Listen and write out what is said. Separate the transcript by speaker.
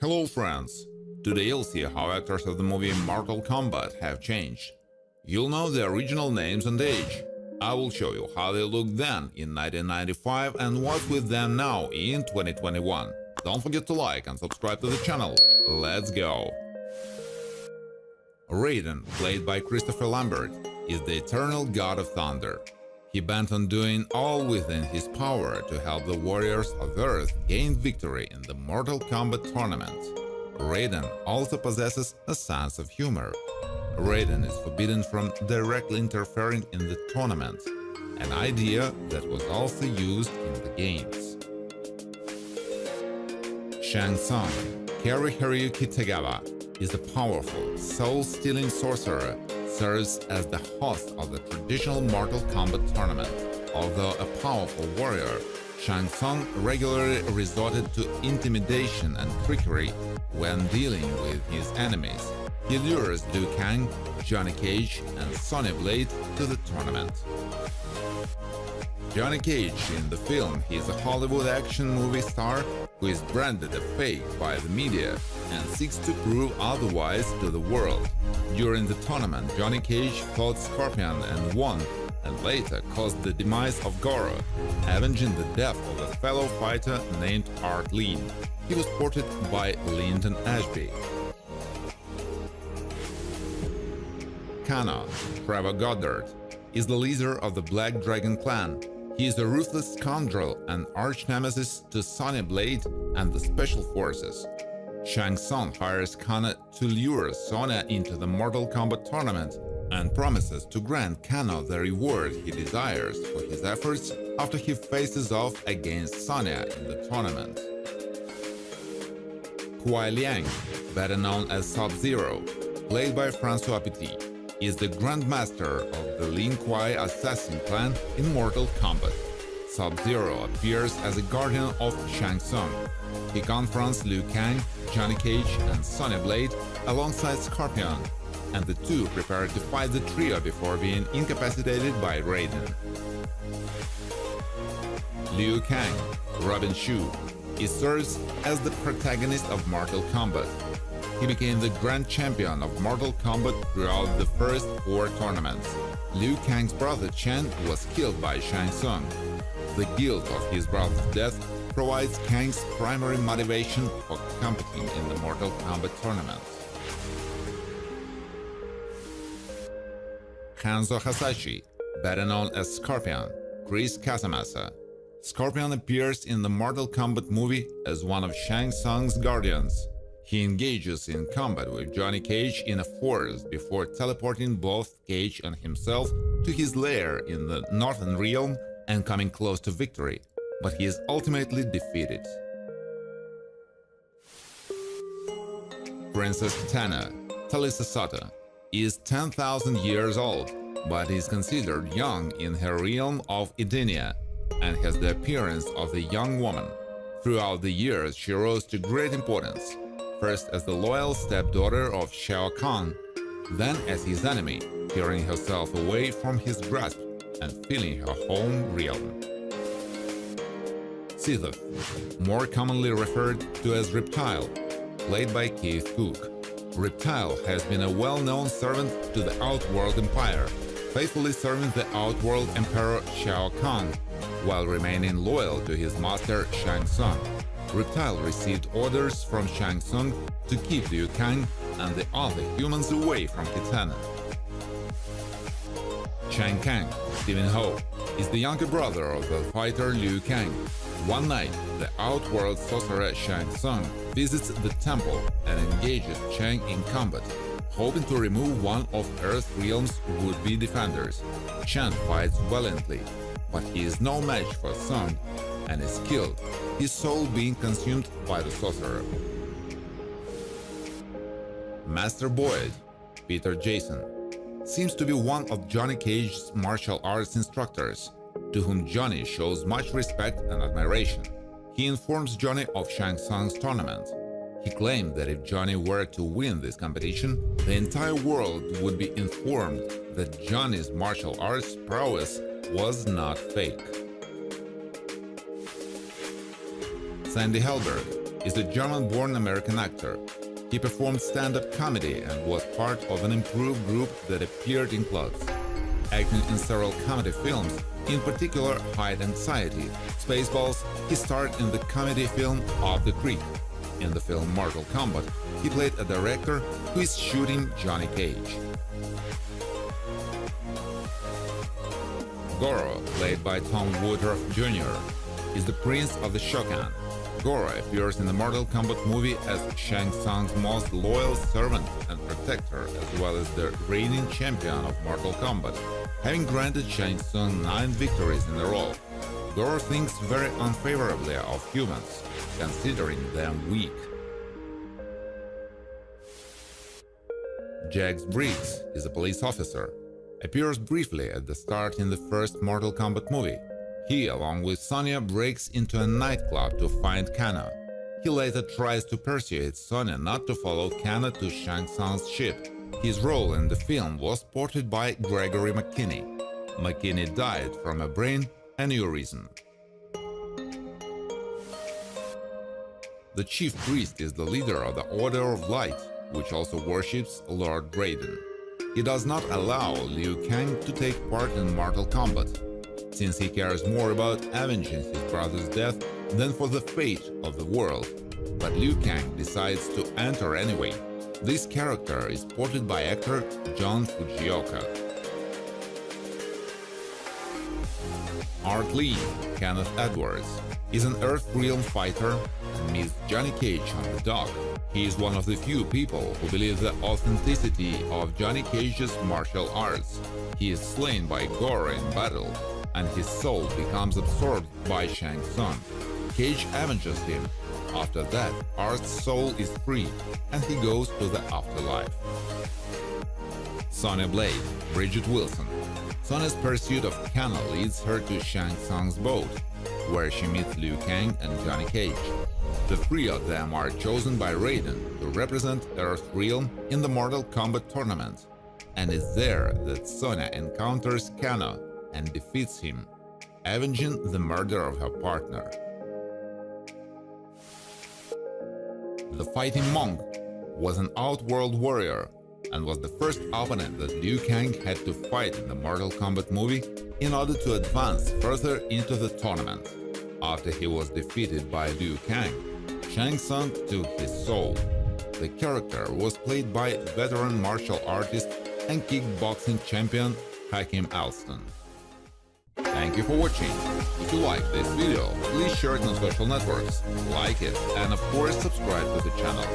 Speaker 1: Hello friends! Today you'll see how actors of the movie Mortal Kombat have changed. You'll know the original names and age. I will show you how they looked then in 1995 and what's with them now in 2021. Don't forget to like and subscribe to the channel. Let's go! Raiden, played by Christopher Lambert, is the eternal god of thunder. He bent on doing all within his power to help the warriors of Earth gain victory in the Mortal Kombat tournament. Raiden also possesses a sense of humor. Raiden is forbidden from directly interfering in the tournament, an idea that was also used in the games. Shang Tsung, Kari Hiroyuki Tagawa, is a powerful, soul-stealing sorcerer, serves as the host of the traditional Mortal Kombat tournament. Although a powerful warrior, Shang Tsung regularly resorted to intimidation and trickery when dealing with his enemies. He lures Liu Kang, Johnny Cage and Sonya Blade to the tournament. Johnny Cage in the film, he is a Hollywood action movie star who is branded a fake by the media and seeks to prove otherwise to the world. During the tournament, Johnny Cage fought Scorpion and won, and later caused the demise of Goro, avenging the death of a fellow fighter named Art Lee. He was portrayed by Lyndon Ashby. Kano, Trevor Goddard, is the leader of the Black Dragon clan. He is a ruthless scoundrel and arch-nemesis to Sonya Blade and the Special Forces. Shang Tsung hires Kano to lure Sonya into the Mortal Kombat tournament and promises to grant Kano the reward he desires for his efforts after he faces off against Sonya in the tournament. Kuai Liang, better known as Sub-Zero, played by François Petit, is the Grandmaster of the Lin Kuei assassin clan in Mortal Kombat. Sub-Zero appears as a guardian of Shang Tsung. He confronts Liu Kang, Johnny Cage and Sonya Blade alongside Scorpion, and the two prepare to fight the trio before being incapacitated by Raiden. Liu Kang, Robin Shu, he serves as the protagonist of Mortal Kombat. He became the Grand Champion of Mortal Kombat throughout the first 4 tournaments. Liu Kang's brother Chen was killed by Shang Tsung. The guilt of his brother's death provides Kang's primary motivation for competing in the Mortal Kombat tournament. Hanzo Hasashi, better known as Scorpion, Chris Casamassa. Scorpion appears in the Mortal Kombat movie as one of Shang Tsung's guardians. He engages in combat with Johnny Cage in a forest before teleporting both Cage and himself to his lair in the Northern Realm and coming close to victory, but he is ultimately defeated. Princess Kitana, Talisa Sata, is 10,000 years old, but is considered young in her realm of Edenia and has the appearance of a young woman. Throughout the years, she rose to great importance, first as the loyal stepdaughter of Shao Kahn, then as his enemy, tearing herself away from his grasp and filling her home realm. Sitheth, more commonly referred to as Reptile, played by Keith Cook. Reptile has been a well-known servant to the Outworld Empire, faithfully serving the Outworld Emperor Shao Kahn, while remaining loyal to his master Shang Tsung. Reptile received orders from Shang Tsung to keep Liu Kang and the other humans away from Kitana. Shang Kang, Stephen Ho, is the younger brother of the fighter Liu Kang. One night, the Outworld sorcerer Shang Tsung visits the temple and engages Chang in combat, hoping to remove one of Earth's realm's would-be defenders. Chang fights valiantly, but he is no match for Tsung and is killed, his soul being consumed by the sorcerer. Master Boyd, Peter Jason, seems to be one of Johnny Cage's martial arts instructors, to whom Johnny shows much respect and admiration. He informs Johnny of Shang Tsung's tournament. He claimed that if Johnny were to win this competition, the entire world would be informed that Johnny's martial arts prowess was not fake. Sandy Hellberg, is a German-born American actor. He performed stand-up comedy and was part of an improved group that appeared in clubs. Acting in several comedy films, in particular High Anxiety, Spaceballs, he starred in the comedy film Off the Creek. In the film Mortal Kombat, he played a director who is shooting Johnny Cage. Goro, played by Tom Woodruff Jr., is the Prince of the Shokan. Goro appears in the Mortal Kombat movie as Shang Tsung's most loyal servant and protector, as well as the reigning champion of Mortal Kombat, having granted Shang Tsung 9 victories in a row. Goro thinks very unfavorably of humans, considering them weak. Jax Briggs is a police officer. Appears briefly at the start in the first Mortal Kombat movie. He, along with Sonya, breaks into a nightclub to find Kana. He later tries to persuade Sonya not to follow Kana to Shang Tsung's ship. His role in the film was portrayed by Gregory McKinney. McKinney died from a brain aneurysm. The chief priest is the leader of the Order of Light, which also worships Lord Raiden. He does not allow Liu Kang to take part in Mortal Kombat, since he cares more about avenging his brother's death than for the fate of the world. But Liu Kang decides to enter anyway. This character is portrayed by actor John Fujioka. Art Lee, Kenneth Edwards, is an Earth Realm fighter and meets Johnny Cage on the dock. He is one of the few people who believe the authenticity of Johnny Cage's martial arts. He is slain by Goro in battle, and his soul becomes absorbed by Shang Tsung. Cage avenges him. After that, Art's soul is free, and he goes to the afterlife. Sonya Blade, Bridget Wilson. Sonya's pursuit of Kana leads her to Shang Tsung's boat, where she meets Liu Kang and Johnny Cage. The three of them are chosen by Raiden to represent Earth Realm in the Mortal Kombat tournament, and it's there that Sonya encounters Kana and defeats him, avenging the murder of her partner. The Fighting Monk was an outworld warrior and was the first opponent that Liu Kang had to fight in the Mortal Kombat movie in order to advance further into the tournament. After he was defeated by Liu Kang, Shang Tsung took his soul. The character was played by veteran martial artist and kickboxing champion Hakim Alston. Thank you for watching. If you like this video, please share it on social networks, like it, and of course subscribe to the channel.